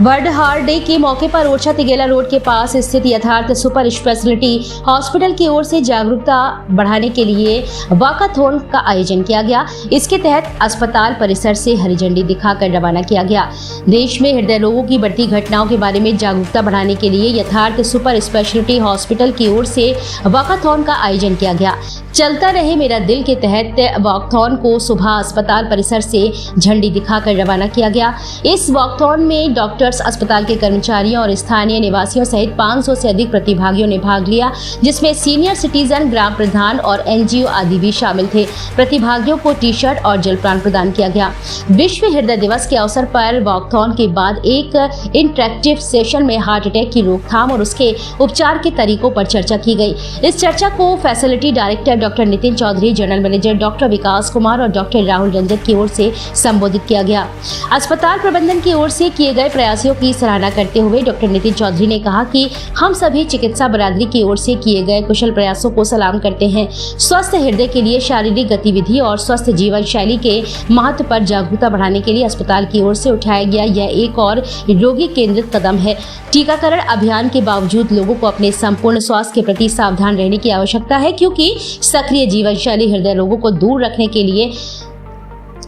World heart day के मौके पर ओरछा तिगेला रोड के पास स्थित यथार्थ सुपर स्पेशलिटी हॉस्पिटल की ओर से जागरूकता बढ़ाने के लिए वॉकाथॉन का आयोजन किया गया। इसके तहत अस्पताल परिसर से हरी झंडी दिखाकर रवाना किया गया। देश में हृदय रोगों की बढ़ती घटनाओं के बारे में जागरूकता बढ़ाने के लिए यथार्थ सुपर स्पेशलिटी हॉस्पिटल की ओर से वॉकाथॉन का आयोजन किया गया। चलता रहे मेरा दिल के तहत वॉकथॉन को सुबह अस्पताल परिसर से झंडी दिखाकर रवाना किया गया। इस वॉकथॉन में डॉक्टर्स, अस्पताल के कर्मचारियों और स्थानीय निवासियों सहित 500 से अधिक प्रतिभागियों ने भाग लिया, जिसमें सीनियर सिटीजन, ग्राम प्रधान और एनजीओ आदि भी शामिल थे। प्रतिभागियों को टी शर्ट और जलपान प्रदान किया गया। विश्व हृदय दिवस के अवसर पर वॉकथॉन के बाद एक इंटरेक्टिव सेशन में हार्ट अटैक की रोकथाम और उसके उपचार के तरीकों पर चर्चा की गई। इस चर्चा को facility director doctor Nitin Chaudhary, general manager doctor Vikas Kumar और डॉक्टर राहुल रंजन की ओर से संबोधित किया गया। अस्पताल प्रबंधन की ओर से किए गए प्रयासों की सराहना करते हुए डॉक्टर नितिन चौधरी ने कहा कि हम सभी चिकित्सा बरादरी की ओर से किए गए कुशल प्रयासों को सलाम करते हैं। स्वस्थ हृदय के लिए शारीरिक गतिविधि और स्वस्थ जीवन शैली के महत्व पर जागरूकता बढ़ाने के लिए अस्पताल की ओर से उठाया गया यह एक और रोगी केंद्रित कदम है। टीकाकरण अभियान के बावजूद लोगों को अपने संपूर्ण स्वास्थ्य के प्रति सावधान रहने की आवश्यकता है, क्योंकि सक्रिय जीवन शैली हृदय रोगों को दूर रखने के लिए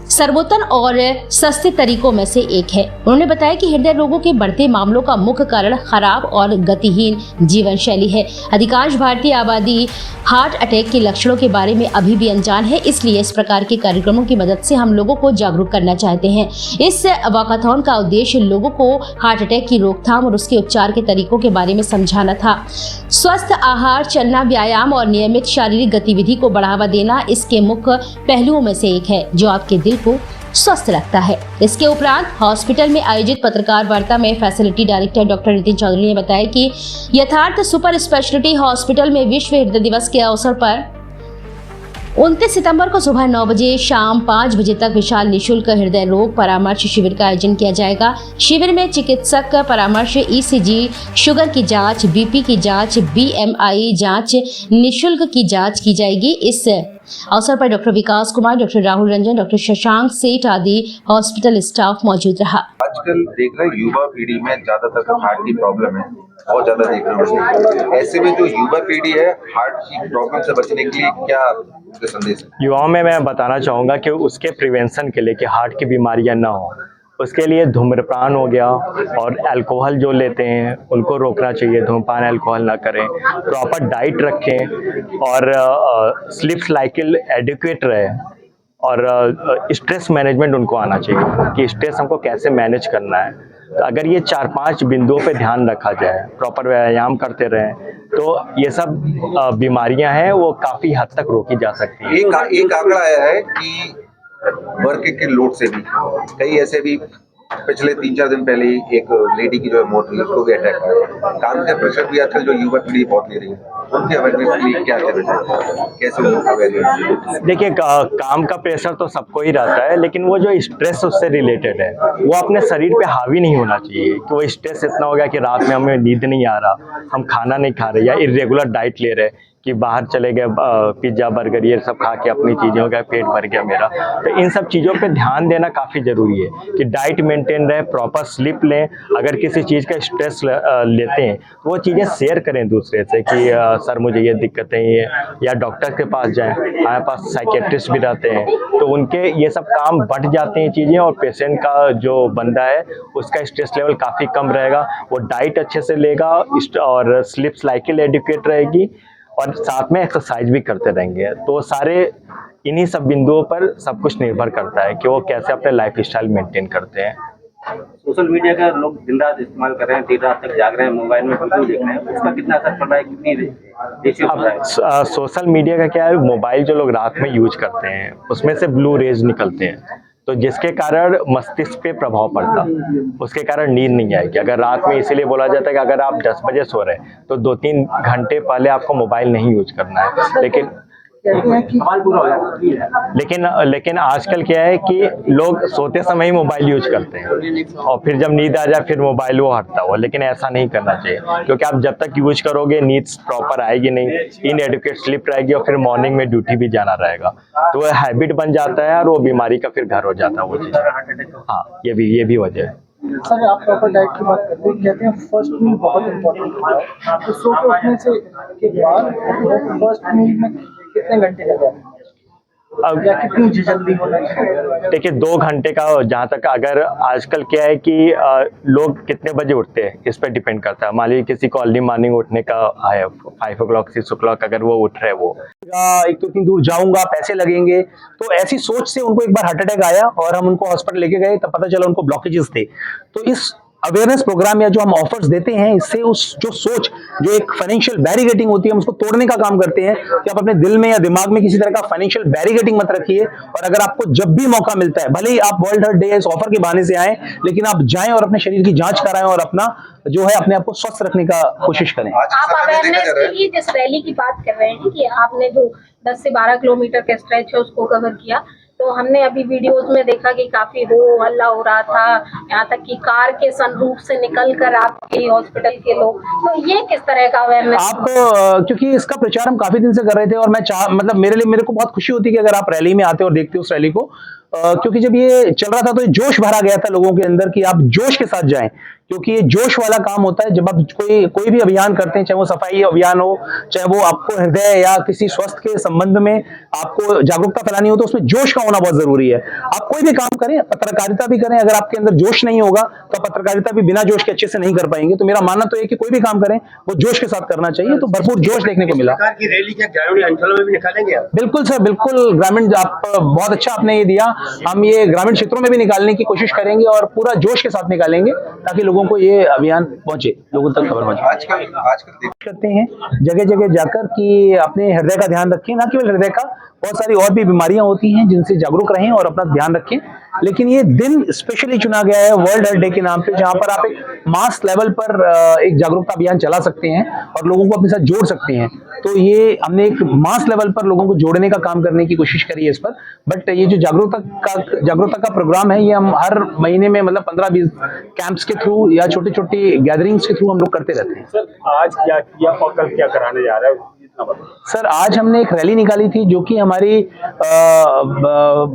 सर्वोत्तम और सस्ते तरीकों में से एक है। उन्होंने बताया कि हृदय रोगों के बढ़ते मामलों का मुख्य कारण खराब और गतिहीन जीवन शैली है। अधिकांश भारतीय आबादी हार्ट अटैक के लक्षणों के बारे में अभी भी अनजान है, इसलिए इस प्रकार के कार्यक्रमों की मदद से हम लोगों को जागरूक करना चाहते हैं। इस वॉकाथॉन का उद्देश्य लोगों को हार्ट अटैक की रोकथाम और उसके उपचार के तरीकों के बारे में समझाना था। स्वस्थ आहार, चलना, व्यायाम और नियमित शारीरिक गतिविधि को बढ़ावा देना इसके मुख्य पहलुओं में से एक है, जो आपके दिल को स्वस्थ रखता है। इसके उपरांत हॉस्पिटल में आयोजित पत्रकार वार्ता में facility director doctor Nitin Chaudhary ने बताया कि यथार्थ सुपर स्पेशलिटी हॉस्पिटल में विश्व हृदय दिवस के अवसर पर 29 सितंबर को सुबह 9 बजे शाम 5 बजे तक विशाल निशुल्क हृदय रोग परामर्श शिविर का आयोजन किया जाएगा। शिविर में चिकित्सक परामर्श, ईसीजी, शुगर की जांच, बीपी की जांच, बीएमआई जांच, निशुल्क की जांच की जाएगी। इस अवसर पर doctor Vikas Kumar, doctor Rahul Ranjan, doctor Shashank सेठ आदि हॉस्पिटल स्टाफ मौजूद रहा। आजकल देख रहे हैं युवा पीढ़ी में ज्यादातर हार्ट की प्रॉब्लम है, बहुत ज्यादा देखने को। ऐसे में जो युवा पीढ़ी है, हार्ट की प्रॉब्लम से बचने के लिए क्या संदेश है? युवाओं में मैं बताना चाहूँगा कि उसके प्रिवेंशन के लिए कि हार्ट की बीमारियां ना हो, उसके लिए धूम्रपान हो गया और अल्कोहल जो लेते हैं उनको रोकना चाहिए। धूम्रपान, अल्कोहल ना करें, प्रॉपर डाइट रखें और स्लीप साइकिल एडिक्वेट रहे और स्ट्रेस मैनेजमेंट उनको आना चाहिए कि स्ट्रेस हमको कैसे मैनेज करना है। तो अगर ये 4-5 बिंदुओं पे ध्यान रखा जाए, प्रॉपर व्यायाम करते रहें, तो ये सब बीमारियां हैं वो काफ़ी हद तक रोकी जा सकती है। एक आंकड़ा आया है कि वर्क के लोड से भी कई ऐसे भी पिछले 3-4 दिन पहले ही एक लेडी की जो मौत हुई, उसको भी अटैक आया। काम का प्रेशर भी आजकल जो युवा पीढ़ी बहुत ले रही है, उनके अवेयरनेस के लिए क्या कैसे उनको अवेयरनेस? देखिए, काम का प्रेशर तो सबको ही रहता है, लेकिन वो जो स्ट्रेस उससे रिलेटेड है वो अपने शरीर पे हावी नहीं होना चाहिए कि वो स्ट्रेस इतना हो गया कि रात में हमें नींद नहीं आ रहा, हम खाना नहीं खा रहे या इरेगुलर डाइट ले रहे कि बाहर चले गए पिज्ज़ा, बर्गर ये सब खा के अपनी चीज़ें हो गया, पेट भर गया मेरा। तो इन सब चीज़ों पे ध्यान देना काफ़ी ज़रूरी है कि डाइट मेंटेन रहे, प्रॉपर स्लीप लें। अगर किसी चीज़ का स्ट्रेस लेते हैं तो वो चीज़ें शेयर करें दूसरे से कि सर मुझे ये दिक्कतें ये, या डॉक्टर के पास जाएं। हमारे पास साइकेट्रिस्ट भी रहते हैं, तो उनके ये सब काम बढ़ जाते हैं चीज़ें और पेशेंट का जो बंदा है उसका स्ट्रेस लेवल काफ़ी कम रहेगा, वो डाइट अच्छे से लेगा और स्लीप साइकिल एडिक्वेट रहेगी और साथ में एक्सरसाइज भी करते रहेंगे। तो सारे इन्हीं सब बिंदुओं पर सब कुछ निर्भर करता है कि वो कैसे अपने लाइफ स्टाइल मेंटेन करते हैं। सोशल मीडिया का लोग दिन रात इस्तेमाल कर रहे हैं, देर रात तक जाग रहे हैं, मोबाइल में वीडियो देख रहे हैं, उसका कितना असर पड़ रहा है, कितनी सोशल मीडिया का क्या है, मोबाइल जो लोग रात में यूज करते हैं उसमें से ब्लू रेज निकलते हैं, तो जिसके कारण मस्तिष्क पे प्रभाव पड़ता, उसके कारण नींद नहीं आएगी। अगर रात में इसीलिए बोला जाता है कि अगर आप 10 बजे सो रहे हैं तो 2-3 घंटे पहले आपको मोबाइल नहीं यूज करना है। लेकिन आजकल क्या है कि लोग सोते समय ही मोबाइल यूज करते हैं और फिर जब नींद आ जाए फिर मोबाइल वो हटता हुआ, लेकिन ऐसा नहीं करना चाहिए क्योंकि आप जब तक यूज करोगे नींद प्रॉपर आएगी नहीं, इनएडिक्वेट स्लीप रहेगी और फिर मॉर्निंग में ड्यूटी भी जाना रहेगा, तो वो हैबिट बन जाता है और वो बीमारी का फिर घर हो जाता है वो चीज़। हाँ, ये भी वजह है। सर आप प्रॉपर डाइट की बात करते हैं, कहते हैं फर्स्ट मील बहुत इंपॉर्टेंट होता है, तो सो के उठने से के बाद फर्स्ट मील में कितने घंटे लग जाते हैं या कितनी जल्दी होना चाहिए? देखिए 2 घंटे का, जहाँ तक अगर आजकल क्या है कि लोग कितने बजे उठते हैं इस पर डिपेंड करता है। मान लीजिए किसी को अर्ली मॉर्निंग उठने का है 5 o'clock 6 o'clock, अगर वो उठ रहे वो एक तो इतनी दूर जाऊंगा, पैसे लगेंगे, तो ऐसी सोच से उनको एक बार हार्ट अटैक आया और हम उनको हॉस्पिटल लेके गए, तब पता चला उनको ब्लॉकेजेस थे। तो इस अवेयरनेस प्रोग्राम या जो हम ऑफर्स देते हैं, इससे उस जो सोच, जो एक फाइनेंशियल बैरिगेटिंग होती है, हम उसको तोड़ने का काम करते हैं कि आप अपने दिल में या दिमाग में किसी तरह का फाइनेंशियल बैरिगेटिंग मत रखिए। और अगर आपको जब भी मौका मिलता है, भले ही आप वर्ल्ड हेल्थ डे इस ऑफर के बहाने से आए, लेकिन आप जाएं और अपने शरीर की जांच कराएं और अपना जो है अपने आप को स्वस्थ रखने का कोशिश करें। आज के आप समय में देखा अवेयरनेस जा रहा के है लिए जिस रैली की बात कर रहे हैं कि आपने जो 10 से 12 किलोमीटर का स्ट्रेच है उसको कवर किया, तो हमने अभी वीडियोस में देखा कि काफी हो हल्ला हो रहा था, यहाँ तक कि कार के सनरूफ से निकलकर आपके हॉस्पिटल के लोग, तो ये किस तरह का अवेयरनेस? आप क्योंकि इसका प्रचार हम काफी दिन से कर रहे थे और मैं मतलब मेरे को बहुत खुशी होती है कि अगर आप रैली में आते हो और देखते हो उस रैली को, क्योंकि जब ये चल रहा था तो ये जोश भरा गया था लोगों के अंदर कि आप जोश के साथ जाएं, क्योंकि ये जोश वाला काम होता है। जब आप कोई भी अभियान करते हैं, चाहे वो सफाई अभियान हो, चाहे वो आपको हृदय या किसी स्वास्थ्य के संबंध में आपको जागरूकता फैलानी हो, तो उसमें जोश का होना बहुत जरूरी है। आप कोई भी काम करें, पत्रकारिता भी करें, अगर आपके अंदर जोश नहीं होगा तो पत्रकारिता भी बिना जोश के अच्छे से नहीं कर पाएंगे। तो मेरा मानना तो है कि कोई भी काम करें वो जोश के साथ करना चाहिए, तो भरपूर जोश देखने को मिला। सरकार की रैली क्या ग्रामीण अंचलों में भी निकालेंगे आप? बिल्कुल सर, बिल्कुल। ग्रामीण, आप बहुत अच्छा आपने ये दिया, हम ये ग्रामीण क्षेत्रों में भी निकालने की कोशिश करेंगे और पूरा जोश के साथ निकालेंगे ताकि लोगों को ये अभियान पहुंचे, लोगों तक खबर पहुंचे। आजकल करते हैं जगह जगह जाकर कि अपने हृदय का ध्यान रखें, ना केवल हृदय का, बहुत सारी और भी बीमारियां होती हैं जिनसे जागरूक रहें और अपना ध्यान रखें। लेकिन ये दिन स्पेशली चुना गया है वर्ल्ड हेल्थ डे के नाम पे, जहां पर आप एक मास लेवल पर एक जागरूकता अभियान चला सकते हैं और लोगों को अपने साथ जोड़ सकते हैं। तो ये हमने एक मास लेवल पर लोगों को जोड़ने का काम करने की कोशिश करी है इस पर। बट ये जो जागरूकता का प्रोग्राम है, ये हम हर महीने में मतलब 15-20 कैंप्स के थ्रू या छोटी छोटी गैदरिंग्स के थ्रू हम लोग करते रहते हैं। सर आज क्या किया और कल क्या कराने जा रहा है? सर आज हमने एक रैली निकाली थी जो कि हमारी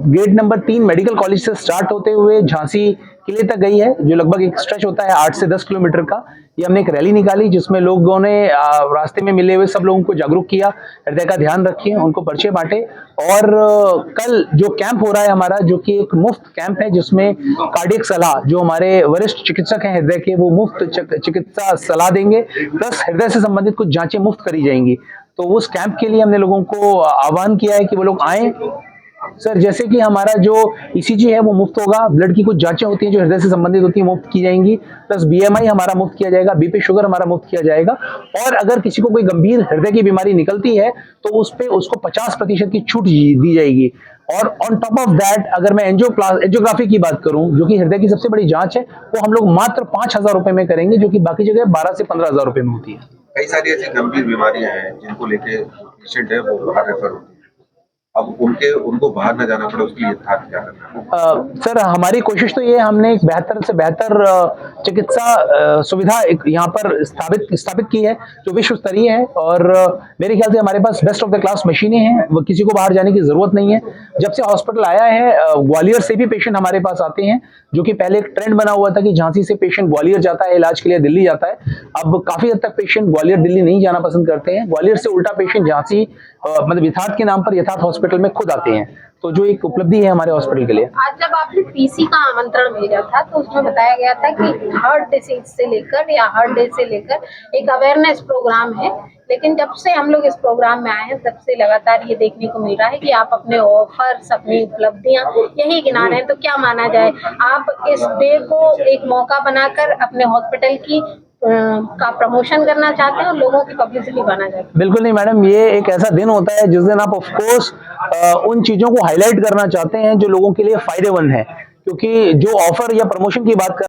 गेट नंबर 3 मेडिकल कॉलेज से स्टार्ट होते हुए झांसी किले तक गई है, जो लगभग एक स्ट्रेच होता है 8 से 10 किलोमीटर का। ये हमने एक रैली निकाली जिसमें लोगों ने रास्ते में मिले हुए सब लोगों को जागरूक किया, हृदय का ध्यान रखें, उनको पर्चे बांटे। और कल जो कैंप हो रहा है हमारा, जो कि एक मुफ्त कैंप है जिसमें कार्डियक सलाह, जो हमारे वरिष्ठ चिकित्सक हैं हृदय के, वो मुफ्त चिकित्सा सलाह देंगे, प्लस हृदय से संबंधित कुछ जांचें मुफ्त करी जाएंगी। तो उस कैंप के लिए हमने लोगों को आह्वान किया है कि वो लोग आएं। सर जैसे कि हमारा जो ईसीजी है वो मुफ्त होगा, ब्लड की कुछ जांचें होती हैं जो हृदय से संबंधित होती हैं मुफ्त की जाएंगी, प्लस बीएमआई हमारा मुफ्त किया जाएगा, बीपी शुगर हमारा मुफ्त किया जाएगा। और अगर किसी को कोई गंभीर हृदय की बीमारी निकलती है तो उस पे उसको 50% की छूट दी जाएगी। और ऑन टॉप ऑफ दैट, अगर मैं एंजियोग्राफी की बात करूं, जो कि हृदय की सबसे बड़ी जांच है, वो हम लोग मात्र 5,000 रुपए में करेंगे, जो कि बाकी जगह 12 से 15,000 रुपए में होती है। कई सारी ऐसी गंभीर बीमारियां हैं जिनको लेके पेशेंट है वो बाहर रेफर होते हैं, अब उनको बाहर न जाना पड़े उसके लिए क्या करना है? सर हमारी कोशिश तो ये, हमने एक बेहतर से बेहतर चिकित्सा सुविधा यहाँ पर स्थापित की है जो विश्व स्तरीय है। और मेरे ख्याल से हमारे पास बेस्ट ऑफ द क्लास मशीनें हैं, वो किसी को बाहर जाने की जरूरत नहीं है। जब से हॉस्पिटल आया है, ग्वालियर से भी पेशेंट हमारे पास आते हैं, जो कि पहले एक ट्रेंड बना हुआ था कि झांसी से पेशेंट ग्वालियर जाता है इलाज के लिए, दिल्ली जाता है। अब काफी हद तक पेशेंट ग्वालियर दिल्ली नहीं जाना पसंद करते हैं, ग्वालियर से उल्टा पेशेंट झांसी मतलब यथार्थ के नाम पर यथार्थ हॉस्पिटल में खुद आते हैं। तो जो एक उपलब्धि है हमारे हॉस्पिटल के लिए। आज जब आपने पीसी का आमंत्रण भेजा था तो उसमें बताया गया था कि हार्ट डिसीज से लेकर या हार्ट डे से लेकर एक अवेयरनेस प्रोग्राम है, लेकिन जब से हम लोग इस प्रोग्राम में आए हैं तब से लगातार ये देखने को मिल रहा है कि आप अपने ऑफर्स, अपनी उपलब्धियां यही गिना रहे हैं। तो क्या माना जाए, आप इस डे को एक मौका बनाकर अपने हॉस्पिटल की का प्रमोशन करना चाहते हैं और लोगों की पब्लिसिटी बनाना चाहते हैं? बिल्कुल नहीं मैडम, ये एक ऐसा दिन होता है जिस दिन आप ऑफ कोर्स उन चीजों को हाईलाइट करना चाहते हैं जो लोगों के लिए फायदेमंद है, क्योंकि जो ऑफर या प्रमोशन की बात कर